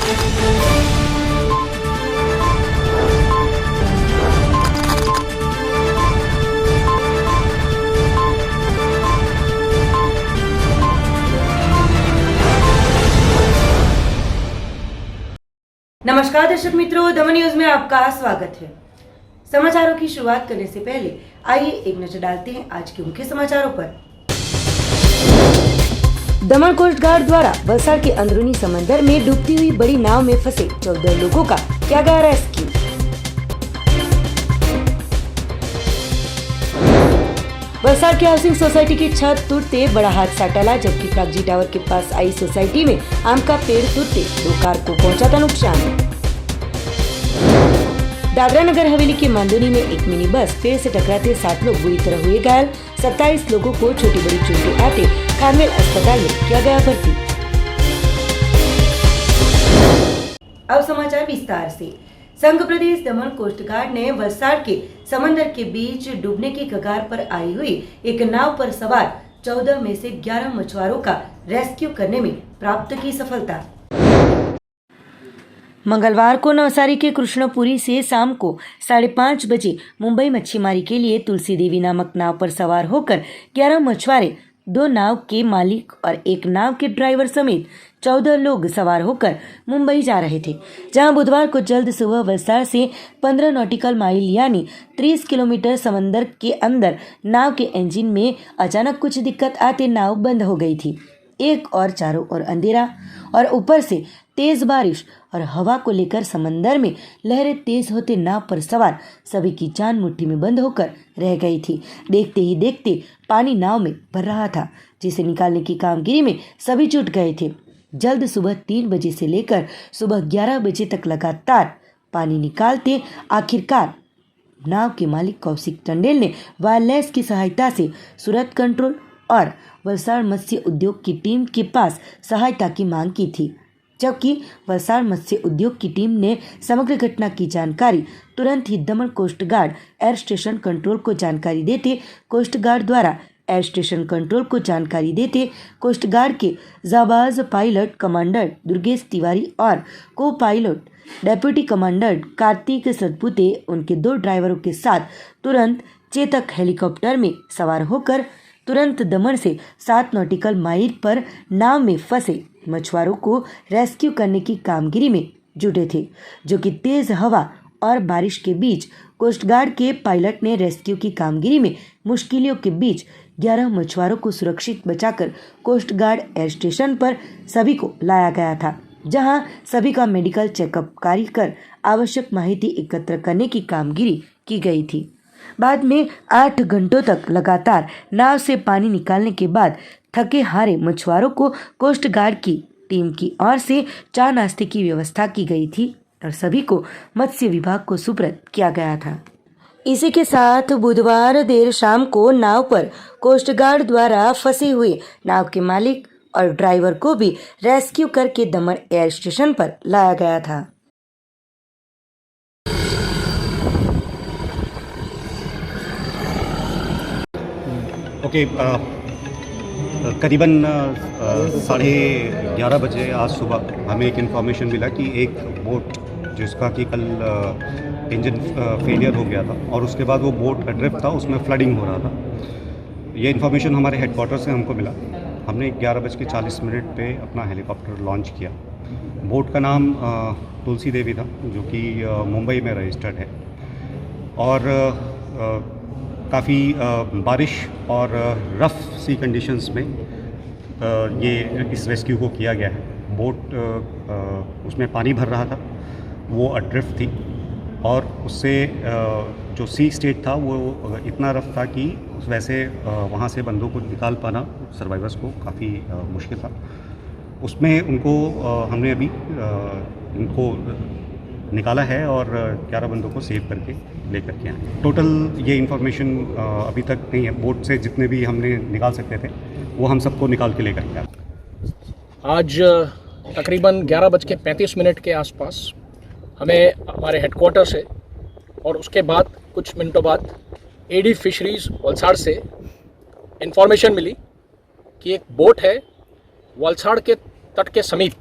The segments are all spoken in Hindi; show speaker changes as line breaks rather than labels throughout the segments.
नमस्कार दर्शक मित्रों, दमन न्यूज में आपका स्वागत है। समाचारों की शुरुआत करने से पहले आइए एक नजर डालते हैं आज के मुख्य समाचारों पर। दमन कोस्ट गार्ड द्वारा वलसाड के अंदरूनी समंदर में डूबती हुई बड़ी नाव में फंसे 14 लोगों का किया गया रेस्क्यू। वलसाड की हाउसिंग सोसाइटी की छत टूटते बड़ा हादसा टला, जबकि प्रागजी टावर के पास आई सोसाइटी में आम का पेड़ टूटते 2 कार को पहुंचा था नुकसान। दादरा नगर हवेली के मांदोनी में एक मिनी बस पेड़ से टकराते 7 लोग बुरी तरह हुए घायल। 27 लोगों को छोटी बड़ी चोटें आते खानवेल अस्पताल में किया गया भर्ती। अब समाचार विस्तार से। संघ प्रदेश दमन कोस्ट गार्ड ने वलसाड के समंदर के बीच डूबने की कगार पर आई हुई एक नाव पर सवार 14 में से 11 मछुआरों का रेस्क्यू करने में प्राप्त की सफलता। मंगलवार को नवसारी के कृष्णपुरी से शाम को 5:30 बजे मुंबई मच्छीमारी के लिए तुलसी देवी नामक नाव पर सवार होकर 11 मछुआरे, 2 नाव के मालिक और 1 नाव के ड्राइवर समेत 14 लोग सवार होकर मुंबई जा रहे थे, जहां बुधवार को जल्द सुबह वलसाड से 15 नॉटिकल माइल यानी 30 किलोमीटर समंदर के अंदर नाव के इंजन में अचानक कुछ दिक्कत आते नाव बंद हो गई थी। एक और चारों ओर अंधेरा और ऊपर से तेज बारिश और हवा को लेकर समंदर में लहरें तेज होते नाव पर सवार सभी की जान मुट्ठी में बंद होकर रह गई थी। देखते ही देखते पानी नाव में भर रहा था, जिसे निकालने की कामगिरी में सभी जुट गए थे। जल्द सुबह 3 बजे से लेकर सुबह 11 बजे तक लगातार पानी निकालते आखिरकार नाव के मालिक कौशिक टंडेल ने वायरलेस की सहायता से सूरत कंट्रोल और वलसाड मत्स्य उद्योग की टीम के पास सहायता की मांग की थी, जबकि वलसाड मत्स्य उद्योग की टीम ने समग्र घटना की जानकारी तुरंत ही Daman coast guard air station control को जानकारी देते कोस्ट गार्ड द्वारा एयर स्टेशन कंट्रोल को जानकारी देते कोस्ट गार्ड के जाबाज पायलट कमांडर दुर्गेश तिवारी और copilot deputy commander Kartik Satpute उनके 2 ड्राइवरों के साथ तुरंत चेतक हेलीकॉप्टर में सवार होकर तुरंत दमन से 7 नॉटिकल माइल पर नाव में फंसे मछुआरों को रेस्क्यू करने की कामगिरी में जुटे थे, जो कि तेज हवा और बारिश के बीच कोस्ट गार्ड के पायलट ने रेस्क्यू की कामगिरी में मुश्किलों के बीच 11 मछुआरों को सुरक्षित बचाकर कोस्ट गार्ड एयर स्टेशन पर सभी को लाया गया था, जहां सभी का मेडिकल चेकअप कर आवश्यक माहिती एकत्र करने की कामगिरी की गई थी। बाद में 8 घंटों तक लगातार नाव से पानी निकालने के बाद थके हारे मछुआरों को कोस्ट गार्ड की टीम की ओर से चाय नाश्ते की व्यवस्था की गई थी और सभी को मत्स्य विभाग को सुपुर्द किया गया था। इसी के साथ बुधवार देर शाम को नाव पर कोस्ट गार्ड द्वारा फंसे हुए नाव के मालिक और ड्राइवर को भी रेस्क्यू करके दमन एयर स्टेशन पर लाया गया था।
करीबन 11:30 बजे आज सुबह हमें एक इन्फॉर्मेशन मिला कि एक बोट जिसका कि कल इंजन फेलियर हो गया था और उसके बाद वो बोट एड्रिफ्ट था, उसमें फ्लडिंग हो रहा था। ये इन्फॉर्मेशन हमारे हेडक्वार्टर से हमको मिला। हमने 11:40 पे अपना हेलीकॉप्टर लॉन्च किया। बोट का नाम तुलसी देवी था, जो कि मुंबई में रजिस्टर्ड है और काफ़ी बारिश और रफ़ सी कंडीशंस में ये इस रेस्क्यू को किया गया है। बोट उसमें पानी भर रहा था, वो एड्रिफ्ट थी और उससे जो सी स्टेट था वो इतना रफ़ था कि वैसे वहाँ से बंदों को निकाल पाना सर्वाइवर्स को काफ़ी मुश्किल था। उसमें उनको हमने अभी इनको निकाला है और 11 बंदों को सेव करके लेकर के आए। टोटल ये इन्फॉर्मेशन अभी तक नहीं है। बोट से जितने भी हमने निकाल सकते थे वो हम सबको निकाल के लेकर के आए।
आज तकरीबन 11:35 के आसपास हमें हमारे हेडक्वार्टर से और उसके बाद कुछ मिनटों बाद एडी फिशरीज़ वलसाड से इन्फॉर्मेशन मिली कि एक बोट है वलसाड के तट के समीप,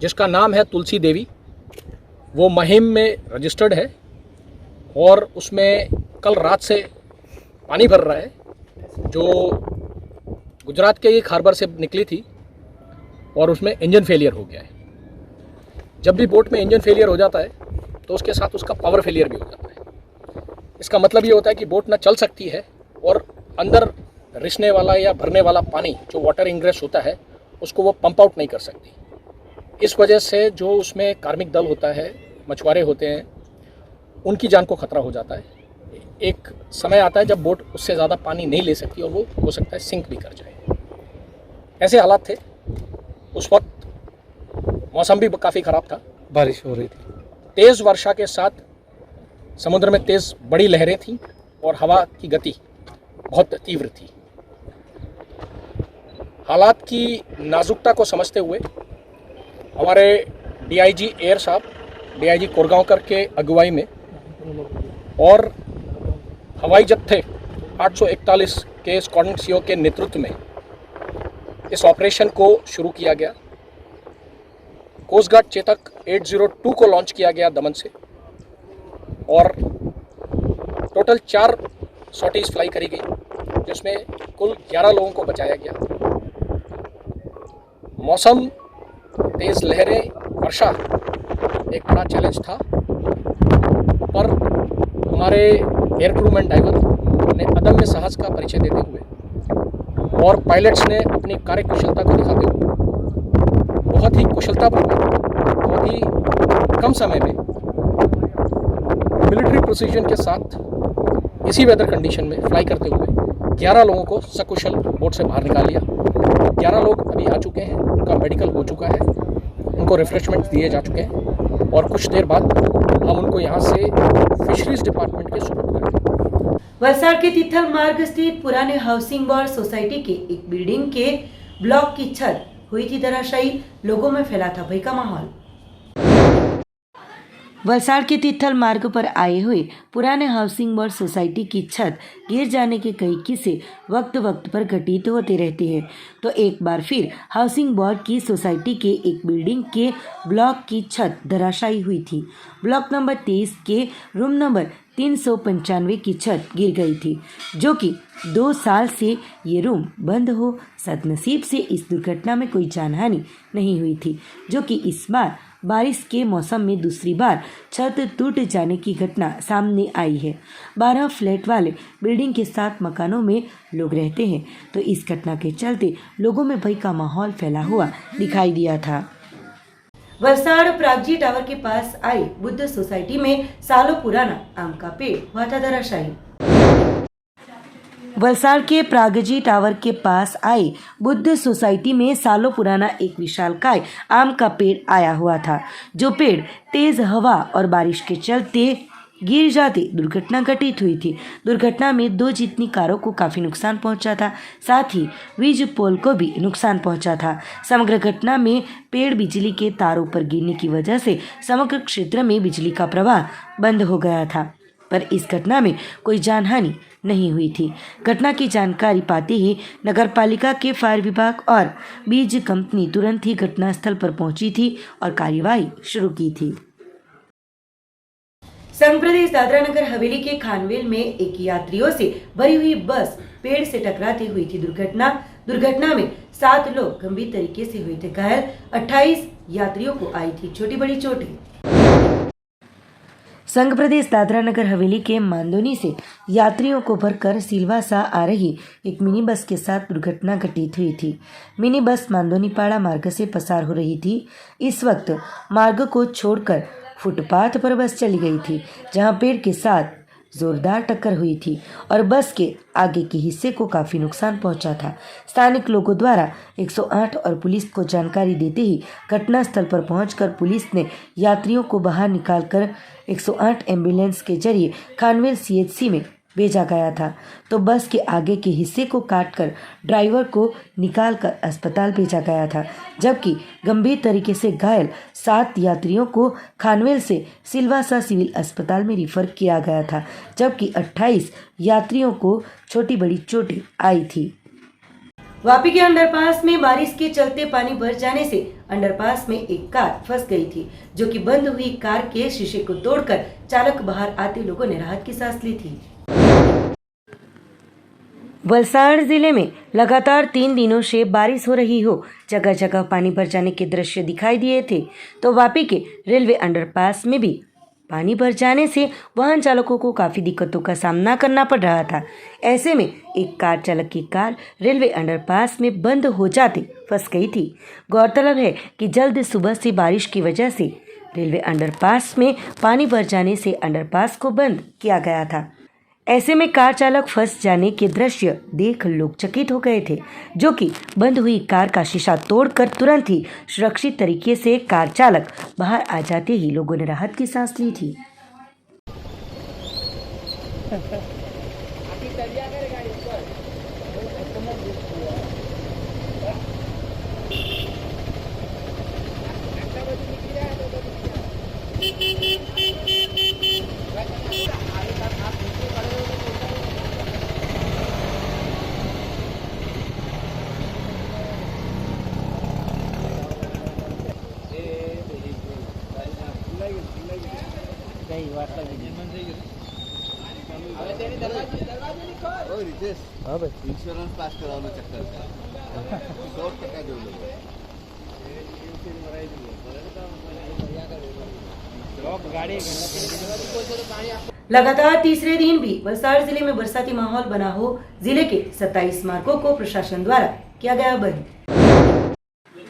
जिसका नाम है तुलसी देवी, वो महिम में रजिस्टर्ड है और उसमें कल रात से पानी भर रहा है, जो गुजरात के एक हार्बर से निकली थी और उसमें इंजन फेलियर हो गया है। जब भी बोट में इंजन फेलियर हो जाता है तो उसके साथ उसका पावर फेलियर भी हो जाता है। इसका मतलब ये होता है कि बोट ना चल सकती है और अंदर रिसने वाला या भरने वाला पानी जो वाटर इंग्रेस होता है उसको वो पंप आउट नहीं कर सकती। इस वजह से जो उसमें कार्मिक दल होता है, मछुआरे होते हैं, उनकी जान को खतरा हो जाता है। एक समय आता है जब बोट उससे ज़्यादा पानी नहीं ले सकती और वो हो सकता है सिंक भी कर जाए। ऐसे हालात थे। उस वक्त मौसम भी काफ़ी ख़राब था,
बारिश हो रही थी,
तेज़ वर्षा के साथ समुद्र में तेज़ बड़ी लहरें थीं और हवा की गति बहुत तीव्र थी। हालात की नाजुकता को समझते हुए हमारे डीआईजी एयर साहब, डीआईजी कोरगांवकर के अगुवाई में और हवाई जत्थे 841 के स्क्वाड्रन सीओ के नेतृत्व में इस ऑपरेशन को शुरू किया गया। कोस्ट गार्ड चेतक 802 को लॉन्च किया गया दमन से और टोटल 4 सॉटीज फ्लाई करी गई, जिसमें कुल 11 लोगों को बचाया गया। मौसम, तेज लहरें, वर्षा एक बड़ा चैलेंज था, पर हमारे एयर क्रूमैन डाइवर ने अदम्य साहस का परिचय देते हुए और पायलट्स ने अपनी कार्यकुशलता को दिखाते हुए बहुत ही कुशलतापूर्वक, बहुत ही कम समय में मिलिट्री प्रोसीजन के साथ इसी वेदर कंडीशन में फ्लाई करते हुए 11 लोगों को सकुशल बोट से बाहर निकाल लिया। 11 लोग अभी आ चुके हैं, उनका मेडिकल हो चुका है, उनको रिफ्रेशमेंट दिए जा चुके हैं और कुछ देर बाद हम उनको यहाँ से फिशरीज डिपार्टमेंट के सुपुर्द करेंगे।
वलसाड़ के तिथल मार्ग स्थित पुराने हाउसिंग बोर्ड सोसाइटी के एक बिल्डिंग के ब्लॉक की छत हुई थी धराशायी, लोगों में फैला था भय का माहौल। वलसाड़ के तिथल मार्ग पर आए हुए पुराने हाउसिंग बोर्ड सोसाइटी की छत गिर जाने के कई किस्से वक्त वक्त पर घटित होते रहते हैं। तो एक बार फिर हाउसिंग बोर्ड की सोसाइटी के एक बिल्डिंग के ब्लॉक की छत धराशायी हुई थी। ब्लॉक नंबर 23 के रूम नंबर 395 की छत गिर गई थी, जो कि 2 साल से ये रूम बंद हो। सदनसीब से इस दुर्घटना में कोई जानहानि नहीं हुई थी, जो कि इस बार बारिश के मौसम में दूसरी बार छत टूट जाने की घटना सामने आई है। 12 फ्लैट वाले बिल्डिंग के 7 मकानों में लोग रहते हैं, तो इस घटना के चलते लोगों में भय का माहौल फैला हुआ दिखाई दिया था। वलसाड़ प्रागजी टावर के पास आई बुद्ध सोसाइटी में सालों पुराना आम का पेड़ हुआ था धराशायी। वलसाड़ के प्रागजी टावर के पास आई बुद्ध सोसाइटी में सालों पुराना एक विशालकाय आम का पेड़ आया हुआ था, जो पेड़ तेज हवा और बारिश के चलते गिर जाते दुर्घटना घटित हुई थी। दुर्घटना में 2 जितनी कारों को काफ़ी नुकसान पहुंचा था, साथ ही वीज पोल को भी नुकसान पहुंचा था। समग्र घटना में पेड़ बिजली के तारों पर गिरने की वजह से समग्र क्षेत्र में बिजली का प्रवाह बंद हो गया था, पर इस घटना में कोई जानहानि नहीं हुई थी। घटना की जानकारी पाते ही नगरपालिका के फायर विभाग और बीज कंपनी तुरंत ही घटनास्थल पर पहुंची थी और कार्यवाही शुरू की थी। संघ प्रदेश दादरा नगर हवेली के खानवेल में एक यात्रियों से भरी हुई बस पेड़ से टकराते हुई थी दुर्घटना में 7 लोग गंभीर तरीके से हुए थे घायल। 28 यात्रियों को आई थी छोटी बड़ी चोटें। संघ प्रदेश दादरा नगर हवेली के मांदोनी से यात्रियों को भरकर सिलवासा आ रही एक मिनी बस के साथ दुर्घटना घटित हुई थी। मिनी बस मांदोनीपाड़ा मार्ग से पसार हो रही थी। इस वक्त मार्ग को छोड़कर फुटपाथ पर बस चली गई थी, जहां पेड़ के साथ जोरदार टक्कर हुई थी और बस के आगे के हिस्से को काफ़ी नुकसान पहुंचा था। स्थानिक लोगों द्वारा 108 और पुलिस को जानकारी देते ही घटनास्थल पर पहुंचकर पुलिस ने यात्रियों को बाहर निकालकर 108 एम्बुलेंस के जरिए खानवेल CHC में भेजा गया था, तो बस के आगे के हिस्से को काटकर ड्राइवर को निकालकर अस्पताल भेजा गया था, जबकि गंभीर तरीके से घायल 7 यात्रियों को खानवेल से सिलवासा सिविल अस्पताल में रिफर किया गया था, जबकि 28 यात्रियों को छोटी बड़ी चोटें आई थी। वापी के अंडरपास में बारिश के चलते पानी भर जाने से अंडरपास में एक कार फंस गई थी, जो कि बंद हुई कार के शीशे को तोड़कर चालक बाहर आते लोगों ने राहत की सांस ली थी। वलसाड़ जिले में लगातार 3 दिनों से बारिश हो रही हो, जगह जगह पानी भर जाने के दृश्य दिखाई दिए थे। तो वापी के रेलवे अंडरपास में भी पानी भर जाने से वाहन चालकों को काफ़ी दिक्कतों का सामना करना पड़ रहा था। ऐसे में एक कार चालक की कार रेलवे अंडरपास में बंद हो जाते फंस गई थी। गौरतलब है कि जल्द सुबह से बारिश की वजह से रेलवे अंडरपास में पानी भर जाने से अंडरपास को बंद किया गया था। ऐसे में कार चालक फंस जाने के दृश्य देख लोग चकित हो गए थे, जो कि बंद हुई कार का शीशा तोड़कर तुरंत ही सुरक्षित तरीके से कार चालक बाहर आ जाते ही लोगों ने राहत की सांस ली थी।
ઇન્સ્યોરન્સ પાસ કરાવવાનો ચક્કર છે 100% જોઈ લો
लगातार तीसरे दिन भी वलसाड़ जिले में बरसाती माहौल बना हो, जिले के 27 मार्गों को प्रशासन द्वारा किया गया बंद।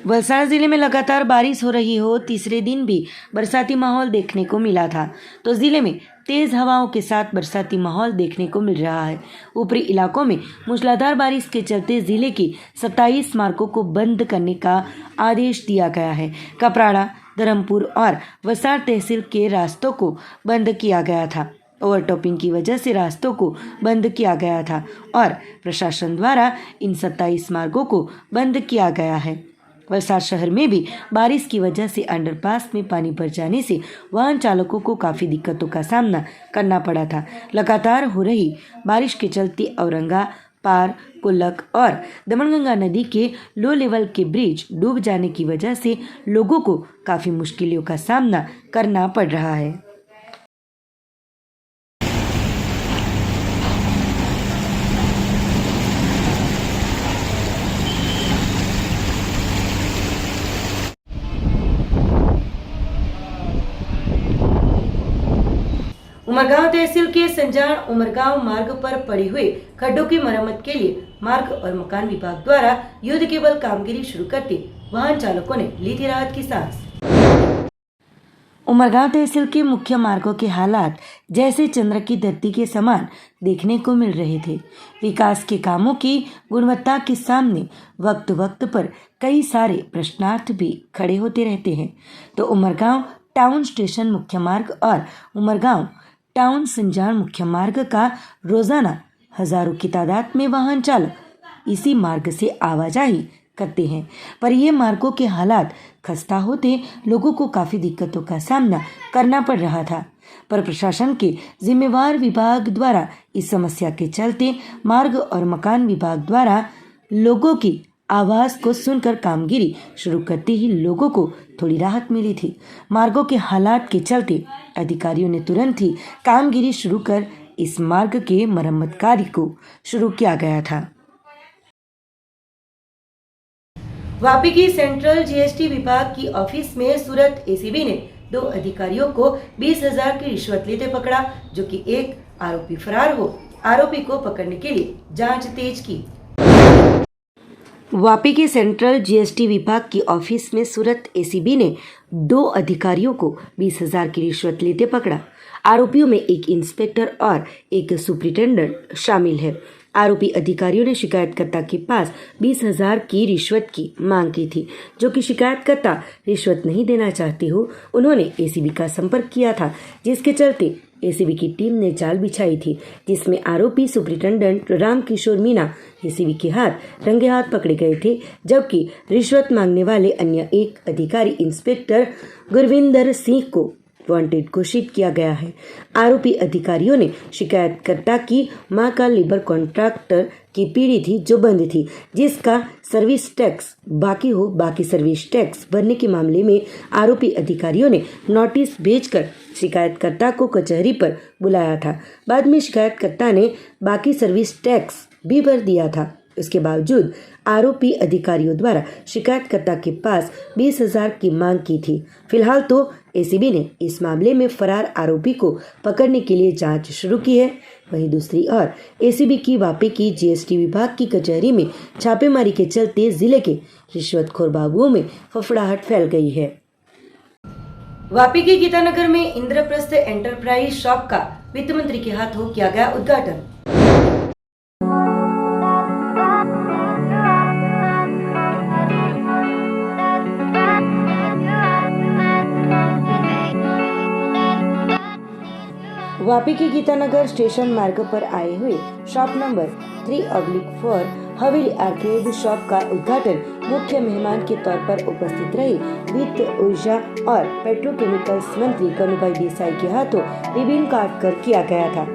वलसाड़ जिले में लगातार बारिश हो रही हो, तीसरे दिन भी बरसाती माहौल देखने को मिला था। तो जिले में तेज हवाओं के साथ बरसाती माहौल देखने को मिल रहा है। ऊपरी इलाकों में मूसलाधार बारिश के चलते जिले की 27 मार्गों को बंद करने का आदेश दिया गया है। कपराड़ा, धर्मपुर और वलसाड़ तहसील के रास्तों को बंद किया गया था। ओवरटॉपिंग की वजह से रास्तों को बंद किया गया था और प्रशासन द्वारा इन 27 मार्गों को बंद किया गया है। वलसाड़ शहर में भी बारिश की वजह से अंडरपास में पानी भर जाने से वाहन चालकों को काफ़ी दिक्कतों का सामना करना पड़ा था। लगातार हो रही बारिश के चलते औरंगा, पार, कुल्लक और दमनगंगा नदी के लो लेवल के ब्रिज डूब जाने की वजह से लोगों को काफ़ी मुश्किलों का सामना करना पड़ रहा है। उमरगांव तहसील के संजान उमरगांव मार्ग पर पड़े हुए खड्डों की मरम्मत के लिए मार्ग और मकान विभाग द्वारा युद्ध के बल कामगिरी शुरू करते वाहन चालकों ने ली थी राहत की सांस। उमरगांव तहसील के मुख्य मार्गों के हालात जैसे चंद्र की धरती के समान देखने को मिल रहे थे। विकास के कामों की गुणवत्ता के सामने वक्त वक्त पर कई सारे प्रश्नार्थ भी खड़े होते रहते हैं। तो उमरगांव टाउन स्टेशन मुख्य मार्ग और उमरगांव टाउन संजान मुख्य मार्ग का रोजाना हजारों की तादाद में वाहन चालक इसी मार्ग से आवाजाही करते हैं, पर ये मार्गों के हालात खस्ता होते लोगों को काफ़ी दिक्कतों का सामना करना पड़ रहा था। पर प्रशासन के जिम्मेवार विभाग द्वारा इस समस्या के चलते मार्ग और मकान विभाग द्वारा लोगों की आवाज़ को सुनकर कामगिरी शुरू करते ही लोगों को थोड़ी राहत मिली थी। मार्गों के हालात के चलते अधिकारियों ने तुरंत ही कामगिरी शुरू कर इस मार्ग के मरम्मत कार्य को शुरू किया गया था। वापी की सेंट्रल जीएसटी विभाग की ऑफिस में सूरत एसीबी ने 2 अधिकारियों को 20,000 की रिश्वत लेते पकड़ा, जो कि एक आरोपी फरार हो आरोपी को पकड़ने के लिए जांच तेज की। वापी के सेंट्रल जीएसटी विभाग की ऑफिस में सूरत एसीबी ने 2 अधिकारियों को 20,000 की रिश्वत लेते पकड़ा। आरोपियों में एक इंस्पेक्टर और एक सुपरिटेंडेंट शामिल है। आरोपी अधिकारियों ने शिकायतकर्ता के पास 20,000 की रिश्वत की मांग की थी, जो कि शिकायतकर्ता रिश्वत नहीं देना चाहते हो। उन्होंने एसीबी का संपर्क किया था, जिसके चलते एसीबी की टीम ने जाल बिछाई थी, जिसमें आरोपी सुपरिटेंडेंट रामकिशोर मीणा एसीबी के हाथ रंगे हाथ पकड़े गए थे, जबकि रिश्वत मांगने वाले अन्य एक अधिकारी इंस्पेक्टर गुरविंदर सिंह को वांटेड घोषित किया गया है। आरोपी अधिकारियों ने शिकायतकर्ता की मां का लेबर कॉन्ट्रैक्टर की पीढ़ी थी जो बंद थी, जिसका सर्विस टैक्स बाकी सर्विस टैक्स भरने के मामले में आरोपी अधिकारियों ने नोटिस भेजकर शिकायतकर्ता को कचहरी पर बुलाया था। बाद में शिकायतकर्ता ने बाकी सर्विस टैक्स भी भर दिया था। उसके बावजूद आरोपी अधिकारियों द्वारा शिकायतकर्ता के पास 20,000 की मांग की थी। फिलहाल तो एसीबी ने इस मामले में फरार आरोपी को पकड़ने के लिए जांच शुरू की है। वहीं दूसरी ओर एसीबी की वापी की जीएसटी विभाग की कचहरी में छापेमारी के चलते जिले के रिश्वतखोर बाबुओं में फफड़ाहट फैल गई है। वापी के गीतानगर में इंद्रप्रस्थ एंटरप्राइज शॉप का वित्त मंत्री के हाथों किया गया उद्घाटन। वापी के गीतानगर स्टेशन मार्ग पर आए हुए शॉप नंबर 3/4 हवेली आर्केड शॉप का उद्घाटन मुख्य मेहमान के तौर पर उपस्थित रहे वित्त, ऊर्जा और पेट्रोकेमिकल्स मंत्री कनुभाई देसाई के हाथों रिबन काट कर किया गया था।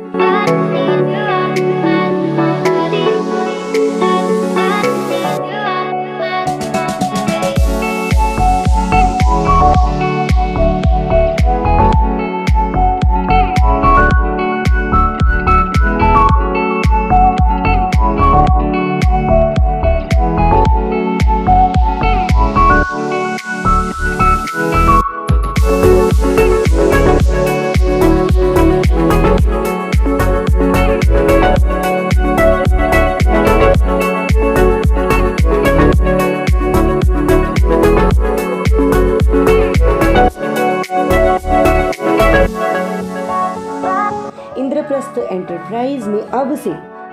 इंद्रप्रस्थ एंटरप्राइज में अब से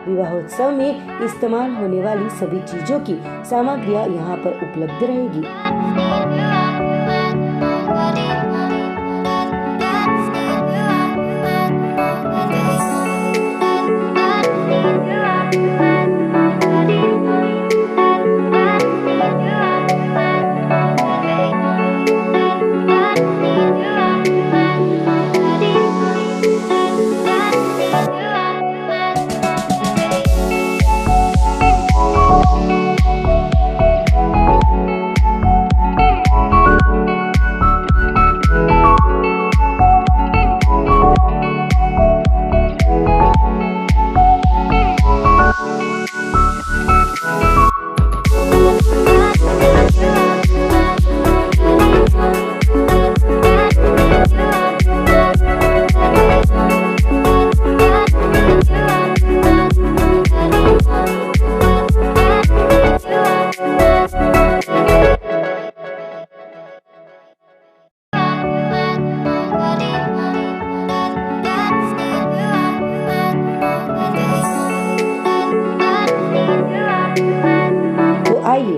विवाहोत्सव में इस्तेमाल होने वाली सभी चीजों की सामग्रियां यहां पर उपलब्ध रहेगी। आइए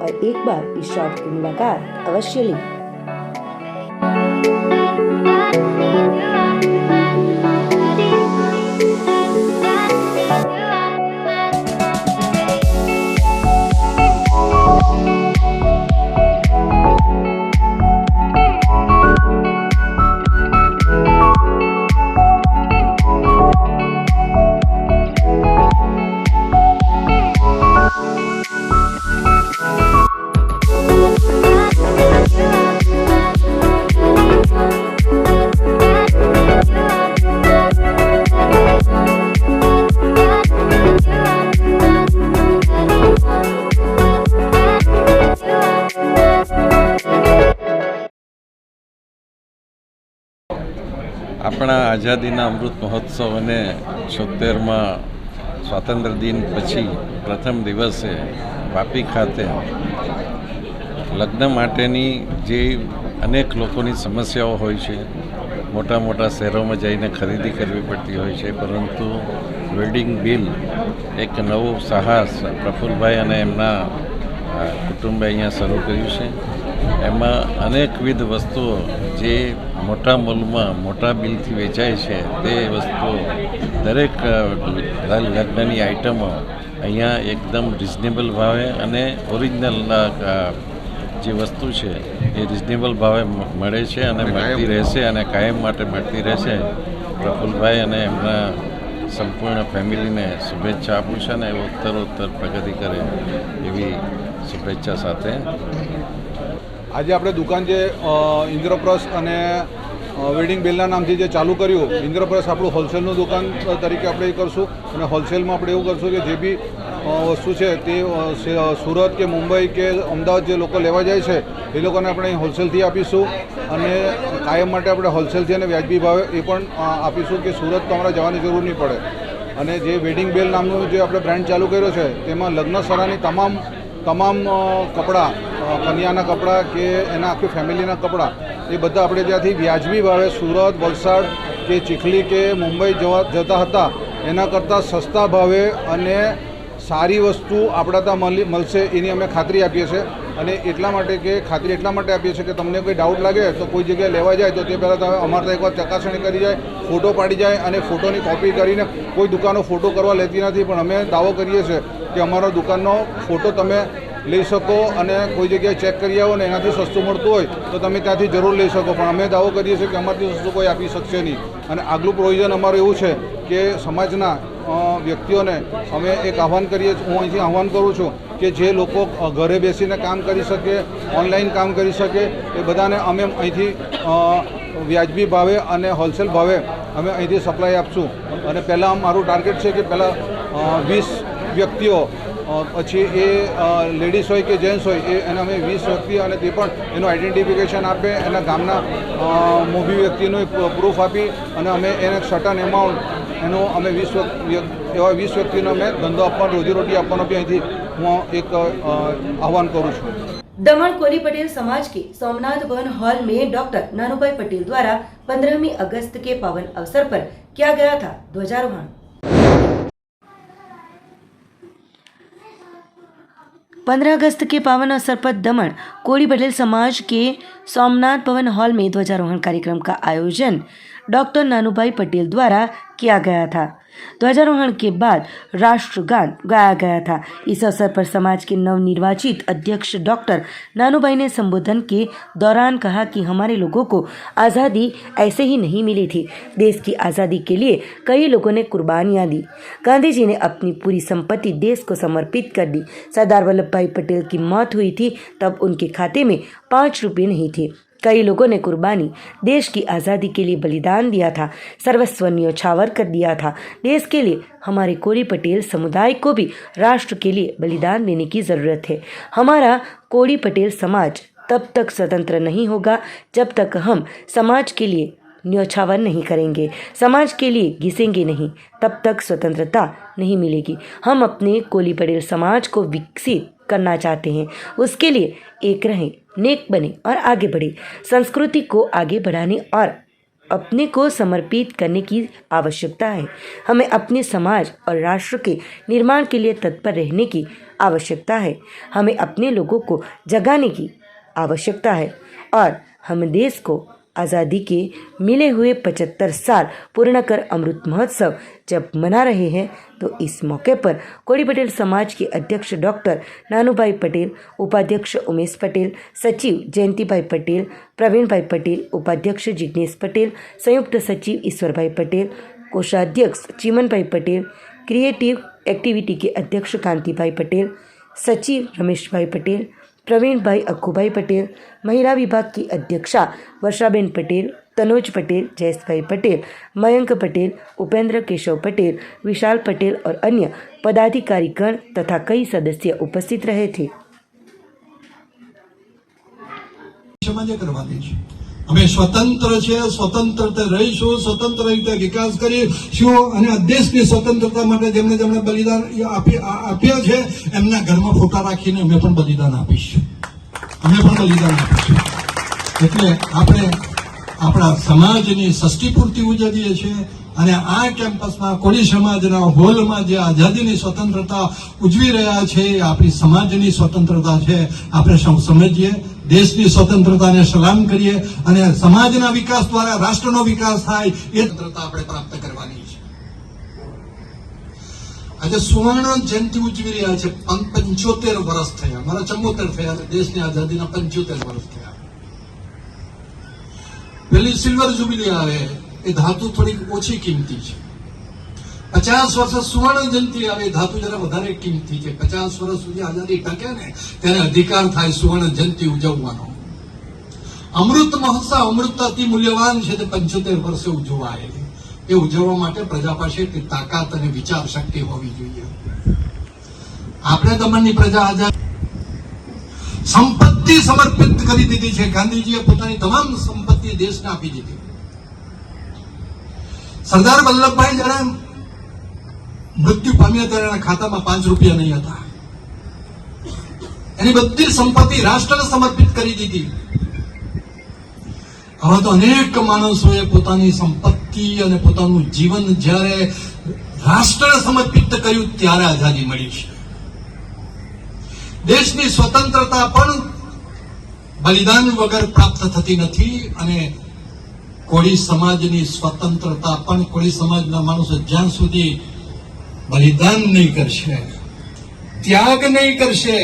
और एक बार इस शॉप की मुलाकात अवश्य लें।
આપણા આઝાદીના અમૃત મહોત્સવ અને 76મા સ્વાતંત્ર્ય દિન પછી પ્રથમ દિવસે વાપી ખાતે લગ્ન માટેની જે અનેક લોકોની સમસ્યાઓ હોય છે, મોટા મોટા શહેરોમાં જઈને ખરીદી કરવી પડતી હોય છે, પરંતુ વેડિંગ બિલ એક નવું સાહસ પ્રફુલભાઈ અને એમના કુટુંબે અહીંયા શરૂ કર્યું છે। એમાં અનેકવિધ વસ્તુઓ જે મોટા મોલમાં મોટા બિલથી વેચાય છે તે વસ્તુઓ દરેક લગ્નની આઇટમો અહીંયા એકદમ રિઝનેબલ ભાવે અને ઓરિજિનલ જે વસ્તુ છે એ રિઝનેબલ ભાવે મળે છે અને મળતી રહેશે અને કાયમ માટે મળતી રહેશે. પ્રફુલ્લભાઈ અને એમના સંપૂર્ણ ફેમિલીને શુભેચ્છા આપું છું અને ઉત્તરોત્તર પ્રગતિ કરે એવી શુભેચ્છા સાથે
આજે આપણે દુકાન જે ઇન્દ્રપ્રસ્થ અને વેડિંગ બેલના નામથી જે ચાલુ કર્યું, ઇન્દ્રપ્રસ્થ આપણું હોલસેલનું દુકાન તરીકે આપણે એ કરશું અને હોલસેલમાં આપણે એવું કરશું કે જે બી વસ્તુ છે તે સુરત કે મુંબઈ કે અમદાવાદ જે લોકો લેવા જાય છે એ લોકોને આપણે હોલસેલથી આપીશું અને કાયમ માટે આપણે હોલસેલથી અને વ્યાજબી ભાવે એ પણ આપીશું કે સુરત તો અમારે જવાની જરૂર નહીં પડે. અને જે વેડિંગ બેલ નામનું જે આપણે બ્રાન્ડ ચાલુ કર્યો છે તેમાં લગ્ન સરાની તમામ કપડાં, કન્યાના કપડાં કે એના આખી ફેમિલીના કપડાં એ બધા આપણે ત્યાંથી વ્યાજબી ભાવે સુરત, વલસાડ કે ચીખલી કે મુંબઈ જતા હતા એના કરતાં સસ્તા ભાવે અને સારી વસ્તુ આપણા ત્યાં મળશે એની અમે ખાતરી આપીએ છીએ. અને એટલા માટે કે ખાતરી એટલા માટે આપીએ છીએ કે તમને કોઈ ડાઉટ લાગે તો કોઈ જગ્યાએ લેવા જાય તો તે પહેલાં તમે અમારે ત્યાં એકવાર ચકાસણી કરી જાય, ફોટો પાડી જાય અને ફોટોની કોપી કરીને કોઈ દુકાનો ફોટો કરવા લેતી નથી, પણ અમે દાવો કરીએ છીએ કે અમારા દુકાનનો ફોટો તમે લઈ શકો અને કોઈ જગ્યાએ ચેક કરી આવો ને એનાથી સસ્તું મળતું હોય તો તમે ત્યાંથી જરૂર લઈ શકો. પણ અમે દાવો કરીએ છીએ કે અમારાથી સસ્તું કોઈ આપી શકશે નહીં. અને આગલું પ્રોવિઝન અમારું એવું છે કે સમાજના વ્યક્તિઓને અમે એક આહ્વાન કરીએ, હું અહીંથી આહ્વાન કરું છું કે જે લોકો ઘરે બેસીને કામ કરી શકે, ઓનલાઈન કામ કરી શકે એ બધાને અમે અહીંથી વ્યાજબી ભાવે અને હોલસેલ ભાવે અમે અહીંથી સપ્લાય આપશું. અને પહેલાં મારું ટાર્ગેટ છે કે પહેલાં 20 વ્યક્તિઓ, પછી એ લેડીઝ હોય કે જેન્ટ્સ હોય એને અમે 20 વ્યક્તિ અને તે પણ એનું આઈડેન્ટિફિકેશન આપે, એના ગામના મોભી વ્યક્તિનું પ્રૂફ આપી અને અમે એને સર્ટન એમાઉન્ટ એનો અમે 20 વ્યક્તિનો અમે ધંધો આપવાનો, રોજીરોટી આપવાનો બી અહીંથી હું એક આહ્વાન કરું છું.
दमन कोली पटेल समाज के सोमनाथ भवन हॉल में डॉक्टर नानूभाई पटेल द्वारा 15 अगस्त के पावन अवसर पर किया गया था ध्वजारोहण. 15 अगस्त के पावन अवसर पर दमन कोली पटेल समाज के सोमनाथ भवन हॉल में ध्वजारोहण कार्यक्रम का आयोजन डॉक्टर नानूभाई पटेल द्वारा किया गया था. ध्वजारोहण के बाद राष्ट्रगान गाया गया था. इस अवसर पर समाज के नवनिर्वाचित अध्यक्ष डॉक्टर नानूभाई ने संबोधन के दौरान कहा कि हमारे लोगों को आज़ादी ऐसे ही नहीं मिली थी. देश की आज़ादी के लिए कई लोगों ने कुर्बानियाँ दी. गांधी जी ने अपनी पूरी संपत्ति देश को समर्पित कर दी. सरदार वल्लभ भाई पटेल की मौत हुई थी तब उनके खाते में 5 रुपये नहीं थे. कई लोगों ने कुर्बानी देश की आज़ादी के लिए बलिदान दिया था, सर्वस्व न्योछावर कर दिया था. देश के लिए हमारे कोली पटेल समुदाय को भी राष्ट्र के लिए बलिदान देने की ज़रूरत है. हमारा कोली पटेल समाज तब तक स्वतंत्र नहीं होगा जब तक हम समाज के लिए न्योछावर नहीं करेंगे, समाज के लिए घिसेंगे नहीं, तब तक स्वतंत्रता नहीं मिलेगी. हम अपने कोली पटेल समाज को विकसित करना चाहते हैं. उसके लिए एक रहें, नेक बने और आगे बढ़े. संस्कृति को आगे बढ़ाने और अपने को समर्पित करने की आवश्यकता है. हमें अपने समाज और राष्ट्र के निर्माण के लिए तत्पर रहने की आवश्यकता है. हमें अपने लोगों को जगाने की आवश्यकता है और हम देश को आज़ादी के मिले हुए 75 साल पूर्ण कर अमृत महोत्सव जब मना रहे हैं तो इस मौके पर कोली पटेल समाज के अध्यक्ष डॉक्टर नानूभाई पटेल, उपाध्यक्ष उमेश पटेल, सचिव जयंतीभाई पटेल, प्रवीणभाई पटेल, उपाध्यक्ष जिग्नेश पटेल, संयुक्त सचिव ईश्वरभाई पटेल, कोषाध्यक्ष चिमनभाई पटेल, क्रिएटिव एक्टिविटी के अध्यक्ष कांतिभाई पटेल, सचिव रमेशभाई पटेल, प्रवीणभाई अक्कूभाई पटेल, महिला विभाग की अध्यक्षा वर्षाबेन पटेल, तनोज पटेल, जयेशभाई पटेल, मयंक पटेल, उपेंद्र केशव पटेल, विशाल पटेल और अन्य पदाधिकारीगण तथा कई सदस्य उपस्थित रहे थे.
અમે સ્વતંત્ર છે, સ્વતંત્ર રહીશું, સ્વતંત્ર રીતે વિકાસ કરીશું અને દેશની સ્વતંત્રતા માટે જેમને જેમને બલિદાન આપ્યા છે એમના ઘરમાં ફોટા રાખીને અમે પણ બલિદાન આપીશું. એટલે આપણે આપણા સમાજની ષષ્ઠી પૂર્તિ ઉજવીએ છીએ અને આ કેમ્પસમાં કોળી સમાજના હોલમાં જે આઝાદીની સ્વતંત્રતા ઉજવી રહ્યા છે એ આપણી સમાજની સ્વતંત્રતા છે. આપણે સૌ સમજીએ, દેશની સ્વતંત્રતાને સલામ કરીએ અને સમાજના વિકાસ દ્વારા રાષ્ટ્રનો વિકાસ થાય એ સ્વતંત્રતા આપણે પ્રાપ્ત કરવાની છે. આજે સુવર્ણ જયંતિ ઉજવી રહ્યા છે. 75 વર્ષ થયા. મારા 74 થયા અને દેશની આઝાદીના 75 વર્ષ થયા. પેલી સિલ્વર જુબિલી આવે એ ધાતુ થોડીક ઓછી કિંમતી છે. 50 વર્ષ સુવર્ણ જયંતિ આવે એ ધાતુ જરા વધારે કિંમતી છે. 50 વર્ષ સુધી આઝાદી ટકે ને ત્યારે અધિકાર થાય સુવર્ણ જયંતિ ઉજવવાનો. અમૃત મહોત્સવ અમૃત અતિ મૂલ્યવાન છે તે 75 વર્ષે ઉજવાય. એ ઉજવવા માટે પ્રજા પાસે એટલી તાકાત અને વિચાર શક્તિ હોવી જોઈએ. આપણે દમણની પ્રજા આઝાદ સંપત્તિ સમર્પિત કરી દીધી છે. ગાંધીજીએ પોતાની તમામ સંપત્તિ દેશને આપી દીધી. સરદાર વલ્લભભાઈ જયારે મૃત્યુ પામ્યા ત્યારે એના ખાતામાં 5 રૂપિયા નહીં હતા. એની બધી સંપત્તિ રાષ્ટ્રને સમર્પિત કરી દીધી. હવે તો અનેક માણસોએ પોતાની સંપત્તિ અને પોતાનું જીવન જ્યારે રાષ્ટ્રને સમર્પિત કર્યું ત્યારે આઝાદી મળી છે. દેશની સ્વતંત્રતા પણ બલિદાન વગર પ્રાપ્ત થતી નથી અને કોળી સમાજની સ્વતંત્રતા પણ કોળી સમાજના માણસો જ્યાં સુધી બલિદાન નહીં કરશે, ત્યાગ નહીં કરશે,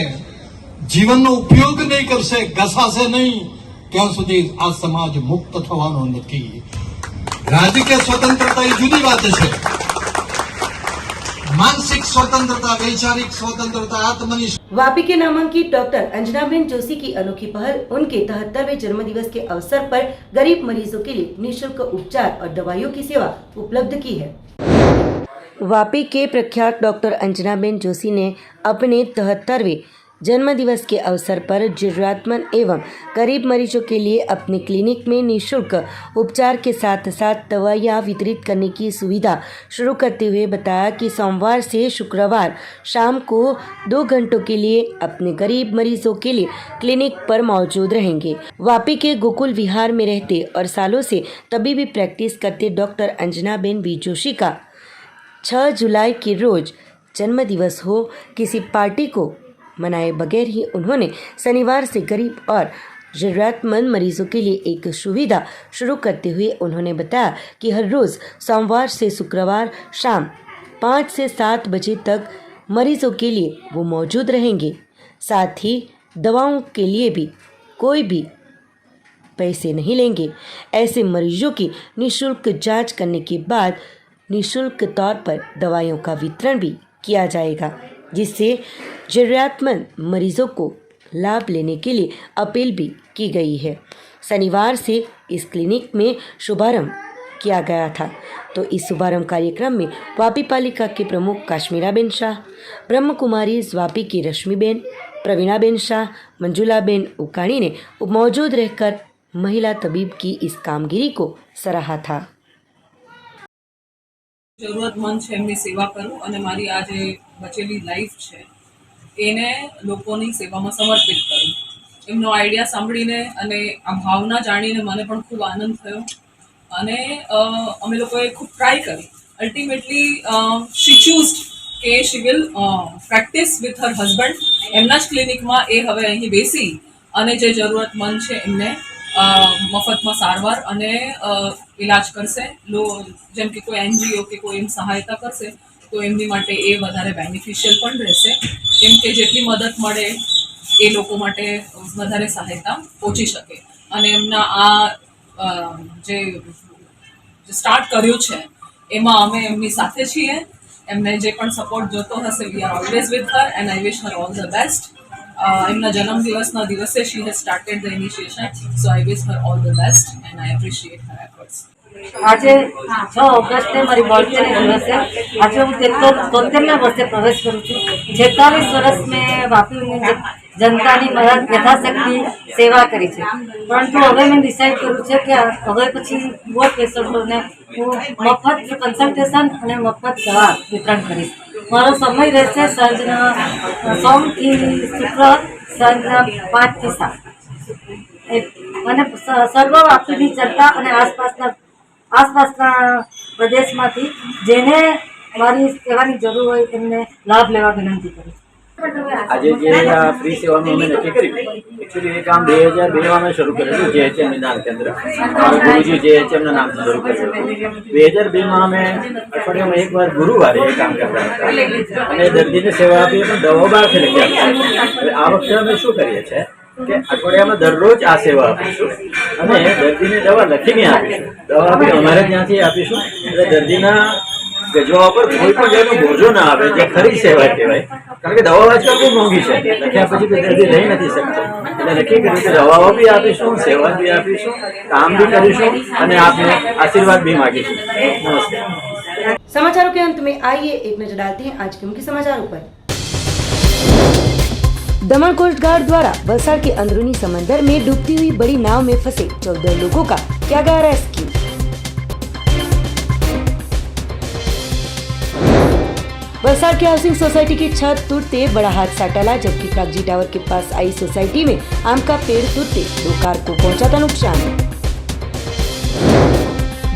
જીવનનો ઉપયોગ નહીં કરશે, ઘસાશે નહીં, ત્યાં સુધી આ સમાજ મુક્ત થવાનો નથી. રાજકીય સ્વતંત્રતા એ જુદી વાત છે. मानसिक स्वतंत्रता, वैचारिक स्वतंत्रता, आत्मनिष्ठ।
वापी के नामांकित डॉक्टर अंजनाबेन जोशी की अनोखी पहल उनके 73वें जन्मदिवस के अवसर पर गरीब मरीजों के लिए निःशुल्क उपचार और दवाइयों की सेवा उपलब्ध की है। वापी के प्रख्यात डॉक्टर अंजनाबेन जोशी ने अपने 73वें जन्मदिवस के अवसर पर जरूरतमंद एवं गरीब मरीजों के लिए अपने क्लिनिक में निःशुल्क उपचार के साथ साथ दवाइयाँ वितरित करने की सुविधा शुरू करते हुए बताया कि सोमवार से शुक्रवार शाम को 2 घंटों के लिए अपने गरीब मरीजों के लिए क्लिनिक पर मौजूद रहेंगे। वापी के गोकुल विहार में रहते और सालों से तबीबी प्रैक्टिस करते डॉक्टर अंजनाबेन बी जोशी का 6 जुलाई के रोज जन्मदिवस हो, किसी पार्टी को मनाए बगैर ही उन्होंने शनिवार से गरीब और ज़रूरतमंद मरीजों के लिए एक सुविधा शुरू करते हुए उन्होंने बताया कि हर रोज़ सोमवार से शुक्रवार शाम 5 से 7 बजे तक मरीजों के लिए वो मौजूद रहेंगे। साथ ही दवाओं के लिए भी कोई भी पैसे नहीं लेंगे। ऐसे मरीजों की निःशुल्क जांच करने के बाद निःशुल्क तौर पर दवाइयों का वितरण भी किया जाएगा, जिससे ज़रूरतमंद मरीजों को लाभ लेने के लिए अपील भी की गई है। शनिवार से इस क्लिनिक में शुभारंभ किया गया था, तो इस शुभारंभ कार्यक्रम में वापी पालिका के प्रमुख काश्मीराबेन शाह, ब्रह्म कुमारी वापी की रश्मिबेन, प्रवीणाबेन शाह, मंजुलाबेन उकाणी ने मौजूद रहकर महिला तबीब की इस कामगिरी को सराहा था।
જરૂરતમંદ છે એમની સેવા કરું અને મારી આ જે બચેલી લાઈફ છે એને લોકોની સેવામાં સમર્પિત કરું. એમનો આઈડિયા સાંભળીને અને આ ભાવના જાણીને મને પણ ખૂબ આનંદ થયો અને અમે લોકોએ ખૂબ ટ્રાય કરી. અલ્ટિમેટલી શી ચૂઝડ કે she will practice with her husband. એમના જ ક્લિનિકમાં એ હવે અહીં બેસી અને જે જરૂરતમંદ છે એમને મફતમાં સારવાર અને ઇલાજ કરશે. જેમ કે કોઈ એનજીઓ કે કોઈ એમ સહાયતા કરશે તો એમની માટે એ વધારે બેનિફિશિયલ પણ રહેશે, કેમ કે જેટલી મદદ મળે એ લોકો માટે વધારે સહાયતા પહોંચી શકે. અને એમના આ જે સ્ટાર્ટ કર્યું છે એમાં અમે એમની સાથે છીએ. એમને જે પણ સપોર્ટ જોતો હશે, we are always with her and I wish her all the best. એમના જન્મદિવસના દિવસે she has started the initiation, so I wish her all the best and I appreciate her efforts.
આજે 6 ઓગસ્ટે મારી બર્થડેના દિવસે આજે હું 73 વર્ષે પ્રવેશ કરું છું. 46 વર્ષ મેં વાપીની જનતાની મારા યથાશક્તિ સેવા કરી છે, પરંતુ હવે મેં ડિસાઇડ કર્યું છે કે હવે પછી બહુ પેશન્ટોને હું મફત કન્સલ્ટેશન અને મફત દવા વિતરણ કરીશ. મારો સમય રહેશે સાંજના સોમથી શુક્ર સાંજના 5 થી 7 અને સર્વ વાપીની જનતા અને આસપાસના પ્રદેશમાંથી જેને મારી સેવાની જરૂર હોય એમને લાભ લેવા વિનંતી કરું.
આજે જે આ ફ્રી સેવાનું અમે નક્કી કર્યું એકચ્યુઅલી એ કામ 2002 માં શરૂ કરેલું JHM નિદાન કેન્દ્ર મારા ગુરુજી JHM ના નામથી શરૂ કરેલું 2002 માં અમે અઠવાડિયામાં એકવાર ગુરુવારે એ કામ કરતા હતા અને દર્દીને સેવા આપીએ પણ દવાઓ બહારથી લખી આપીએ. હવે આ વખતે અમે શું કરીએ છીએ કે અઠવાડિયામાં દરરોજ આ સેવા આપીશું અને દર્દીને દવા લખીને આપીશું. દવા બી અમારે ત્યાંથી આપીશું એટલે દર્દીના ગજવા પર કોઈ પણ જાતનો બોજો ના આવે, જે ખરી સેવા કહેવાય. કારણ કે દવાઓ આજકાલ બહુ મોંઘી છે, લખ્યા પછી તો દર્દી લઈ નથી શકતો. એટલે નક્કી કર્યું કે દવાઓ બી આપીશું, સેવા બી આપીશું, કામ બી કરીશું અને આપને આશીર્વાદ બી માગીશું. નમસ્તે.
समाचारों के अंत में आइए एक नजर डालते हैं आज के मुख्य समाचारों पर। दमन कोस्ट गार्ड द्वारा वलसाड के अंदरूनी समंदर में डूबती हुई बड़ी नाव में फंसे 14 लोगों का किया गया रेस्क्यू। वलसाड की हाउसिंग सोसाइटी की छत टूटते बड़ा हादसा टला, जबकि कागजी टावर के पास आई सोसाइटी में आम का पेड़ टूटते 2 कार को पहुंचा था नुकसान।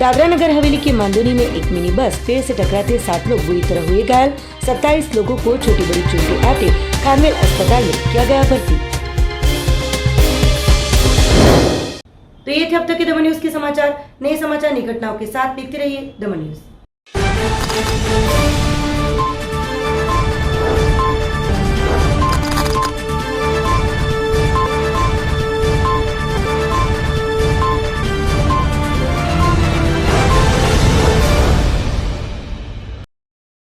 दादरा नगर हवेली के मांदोनी में एक मिनी बस पेड़ से टकराते 7 लोग बुरी तरह हुए घायल, 27 लोगों को छोटी बड़ी चोटें आते खानवेल अस्पताल में किया गया भर्ती। तो ये थे अब तक के दमन न्यूज के समाचार। नए समाचार, नई घटनाओं के साथ देखते रहिए दमन न्यूज।